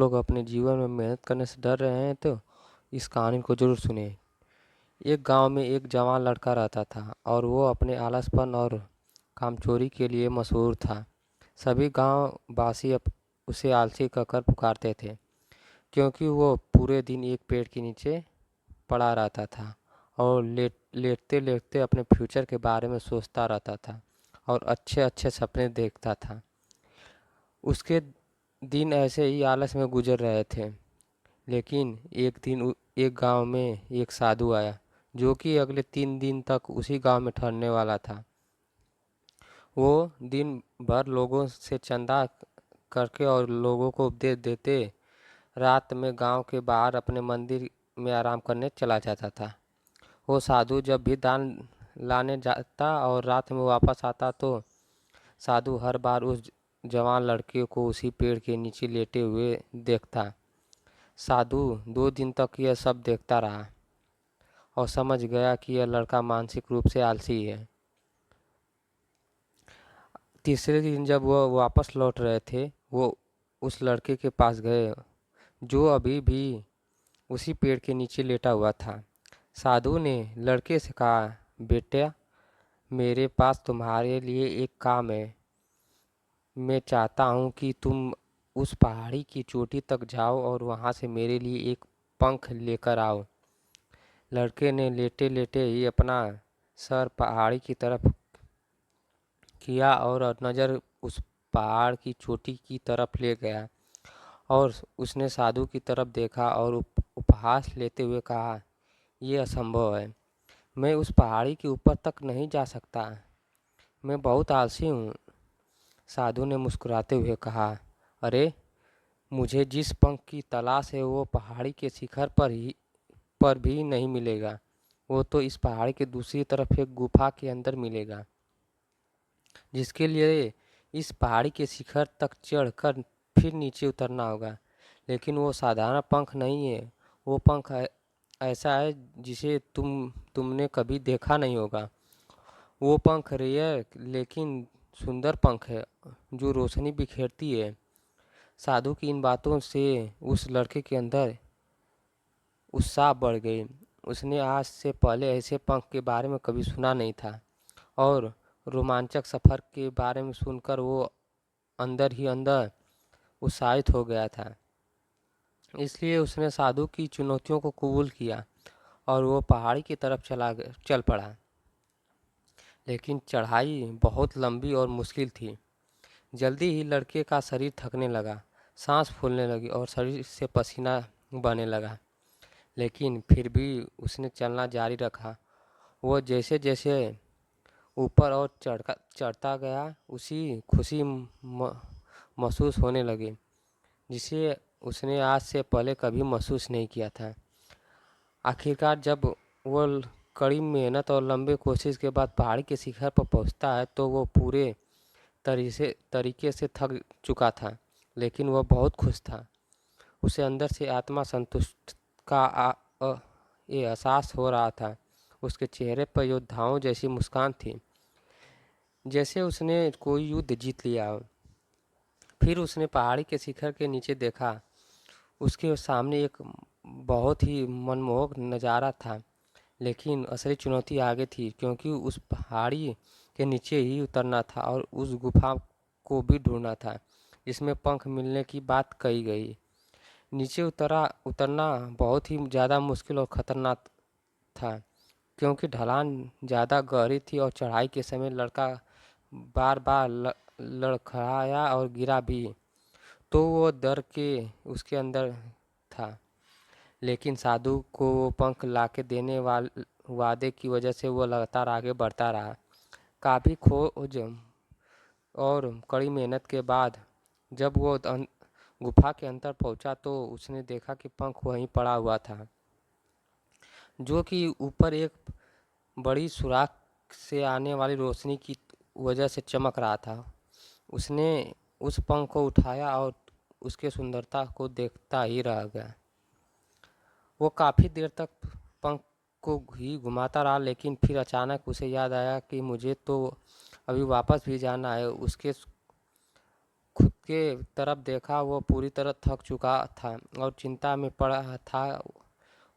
लोग अपने जीवन में मेहनत करने से डर रहे हैं तो इस कहानी को ज़रूर सुनिए। एक गांव में एक जवान लड़का रहता था और वो अपने आलसपन और कामचोरी के लिए मशहूर था। सभी गांव वासी उसे आलसी कहकर पुकारते थे, क्योंकि वो पूरे दिन एक पेड़ के नीचे पड़ा रहता था और लेटते लेटते अपने फ्यूचर के बारे में सोचता रहता था और अच्छे अच्छे सपने देखता था। उसके दिन ऐसे ही आलस में गुजर रहे थे। लेकिन एक दिन एक गांव में एक साधु आया, जो कि अगले 3 दिन तक उसी गांव में ठहरने वाला था। वो दिन भर लोगों से चंदा करके और लोगों को उपदेश देते रात में गांव के बाहर अपने मंदिर में आराम करने चला जाता था। वो साधु जब भी दान लाने जाता और रात में वापस आता तो साधु हर बार उस जवान लड़के को उसी पेड़ के नीचे लेटे हुए देखता। साधु 2 दिन तक यह सब देखता रहा और समझ गया कि यह लड़का मानसिक रूप से आलसी है। तीसरे दिन जब वह वापस लौट रहे थे, वो उस लड़के के पास गए जो अभी भी उसी पेड़ के नीचे लेटा हुआ था। साधु ने लड़के से कहा, बेटा, मेरे पास तुम्हारे लिए एक काम है। मैं चाहता हूँ कि तुम उस पहाड़ी की चोटी तक जाओ और वहाँ से मेरे लिए एक पंख लेकर आओ। लड़के ने लेटे लेटे ही अपना सर पहाड़ी की तरफ किया और नज़र उस पहाड़ की चोटी की तरफ ले गया और उसने साधु की तरफ देखा और उपहास लेते हुए कहा, यह असंभव है। मैं उस पहाड़ी के ऊपर तक नहीं जा सकता। मैं बहुत आलसी हूँ। साधु ने मुस्कुराते हुए कहा, अरे, मुझे जिस पंख की तलाश है वो पहाड़ी के शिखर पर भी नहीं मिलेगा। वो तो इस पहाड़ी के दूसरी तरफ एक गुफा के अंदर मिलेगा, जिसके लिए इस पहाड़ी के शिखर तक चढ़कर फिर नीचे उतरना होगा। लेकिन वो साधारण पंख नहीं है। वो पंख ऐसा है जिसे तुमने कभी देखा नहीं होगा। वो पंख रेयर लेकिन सुंदर पंख है, जो रोशनी बिखेरती है। साधु की इन बातों से उस लड़के के अंदर उत्साह बढ़ गई। उसने आज से पहले ऐसे पंख के बारे में कभी सुना नहीं था और रोमांचक सफ़र के बारे में सुनकर वो अंदर ही अंदर उत्साहित हो गया था। इसलिए उसने साधु की चुनौतियों को कबूल किया और वो पहाड़ी की तरफ चल पड़ा। लेकिन चढ़ाई बहुत लंबी और मुश्किल थी। जल्दी ही लड़के का शरीर थकने लगा, सांस फूलने लगी और शरीर से पसीना बहने लगा। लेकिन फिर भी उसने चलना जारी रखा। वो जैसे जैसे ऊपर और चढ़ता गया, उसी खुशी महसूस होने लगी, जिसे उसने आज से पहले कभी महसूस नहीं किया था। आखिरकार जब वो कड़ी मेहनत और लंबे कोशिश के बाद पहाड़ी के शिखर पर पहुंचता है तो वो पूरे तरीके से थक चुका था, लेकिन वह बहुत खुश था। उसे अंदर से आत्मा संतुष्ट का एहसास हो रहा था। उसके चेहरे पर योद्धाओं जैसी मुस्कान थी, जैसे उसने कोई युद्ध जीत लिया हो। फिर उसने पहाड़ी के शिखर के नीचे देखा। उसके सामने एक बहुत ही मनमोहक नज़ारा था। लेकिन असली चुनौती आगे थी, क्योंकि उस पहाड़ी के नीचे ही उतरना था और उस गुफा को भी ढूंढना था जिसमें पंख मिलने की बात कही गई। नीचे उतरना बहुत ही ज़्यादा मुश्किल और ख़तरनाक था, क्योंकि ढलान ज़्यादा गहरी थी और चढ़ाई के समय लड़का बार बार लड़खड़ाया और गिरा भी। तो वो डर के उसके अंदर था। लेकिन साधु को वो पंख लाके देने वादे की वजह से वो लगातार आगे बढ़ता रहा। काफ़ी खोज और कड़ी मेहनत के बाद जब वो गुफा के अंदर पहुंचा तो उसने देखा कि पंख वहीं पड़ा हुआ था, जो कि ऊपर एक बड़ी सुराख से आने वाली रोशनी की वजह से चमक रहा था। उसने उस पंख को उठाया और उसके सुंदरता को देखता ही रह गया। वो काफ़ी देर तक पंख को ही घुमाता रहा, लेकिन फिर अचानक उसे याद आया कि मुझे तो अभी वापस भी जाना है। उसके खुद उसके तरफ देखा। वो पूरी तरह थक चुका था और चिंता में पड़ा था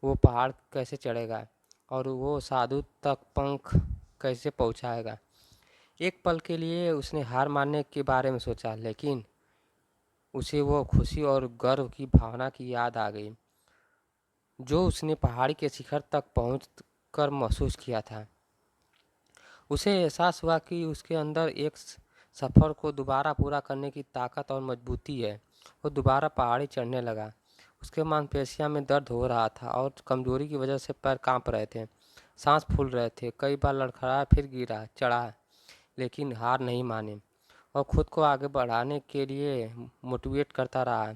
वो पहाड़ कैसे चढ़ेगा और वो साधु तक पंख कैसे पहुंचाएगा। एक पल के लिए उसने हार मानने के बारे में सोचा, लेकिन उसे वो खुशी और गर्व की भावना की याद आ गई जो उसने पहाड़ी के शिखर तक पहुँच कर महसूस किया था। उसे एहसास हुआ कि उसके अंदर एक सफ़र को दोबारा पूरा करने की ताकत और मजबूती है। वो दोबारा पहाड़ी चढ़ने लगा। उसके मांसपेशियों में दर्द हो रहा था और कमजोरी की वजह से पैर कांप रहे थे, सांस फूल रहे थे। कई बार लड़खड़ाया, फिर गिरा, चढ़ा, लेकिन हार नहीं मानी और खुद को आगे बढ़ाने के लिए मोटिवेट करता रहा।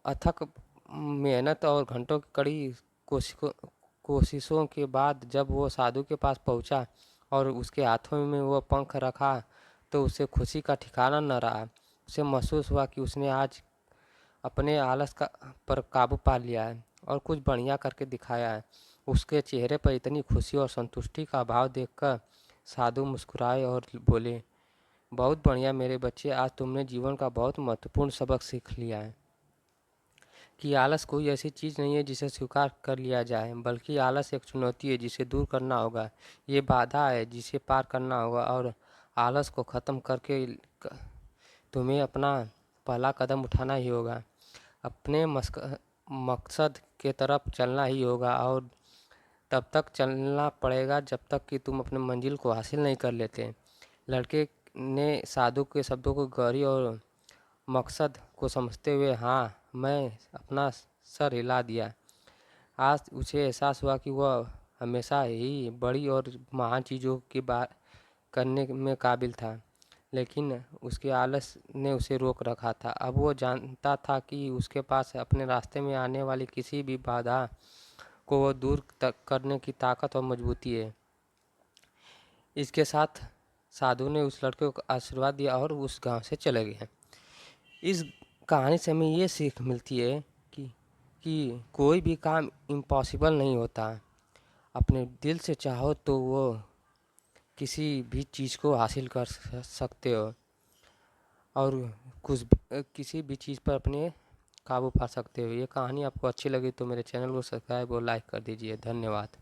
अथक मेहनत और घंटों की कड़ी कोशिशों के बाद जब वो साधु के पास पहुंचा और उसके हाथों में वो पंख रखा तो उसे खुशी का ठिकाना न रहा। उसे महसूस हुआ कि उसने आज अपने आलस का पर काबू पा लिया है और कुछ बढ़िया करके दिखाया है। उसके चेहरे पर इतनी खुशी और संतुष्टि का भाव देखकर साधु मुस्कुराए और बोले, बहुत बढ़िया मेरे बच्चे, आज तुमने जीवन का बहुत महत्वपूर्ण सबक सीख लिया है कि आलस कोई ऐसी चीज़ नहीं है जिसे स्वीकार कर लिया जाए, बल्कि आलस एक चुनौती है जिसे दूर करना होगा। ये बाधा है जिसे पार करना होगा और आलस को ख़त्म करके तुम्हें अपना पहला कदम उठाना ही होगा। अपने मकसद के तरफ चलना ही होगा और तब तक चलना पड़ेगा जब तक कि तुम अपने मंजिल को हासिल नहीं कर लेते। लड़के ने साधु के शब्दों को गहरी और मकसद को समझते हुए हाँ मैं अपना सर हिला दिया। आज उसे एहसास हुआ कि वह हमेशा ही बड़ी और महान चीज़ों की बात करने में काबिल था, लेकिन उसके आलस ने उसे रोक रखा था। अब वो जानता था कि उसके पास अपने रास्ते में आने वाली किसी भी बाधा को वो दूर तक करने की ताकत और मजबूती है। इसके साथ साधु ने उस लड़के को आशीर्वाद दिया और उस गांव से चले गए। इस कहानी से हमें ये सीख मिलती है कि कोई भी काम इम्पॉसिबल नहीं होता। अपने दिल से चाहो तो वो किसी भी चीज़ को हासिल कर सकते हो और किसी भी चीज़ पर अपने काबू पा सकते हो। ये कहानी आपको अच्छी लगी तो मेरे चैनल को सब्सक्राइब और लाइक कर दीजिए। धन्यवाद।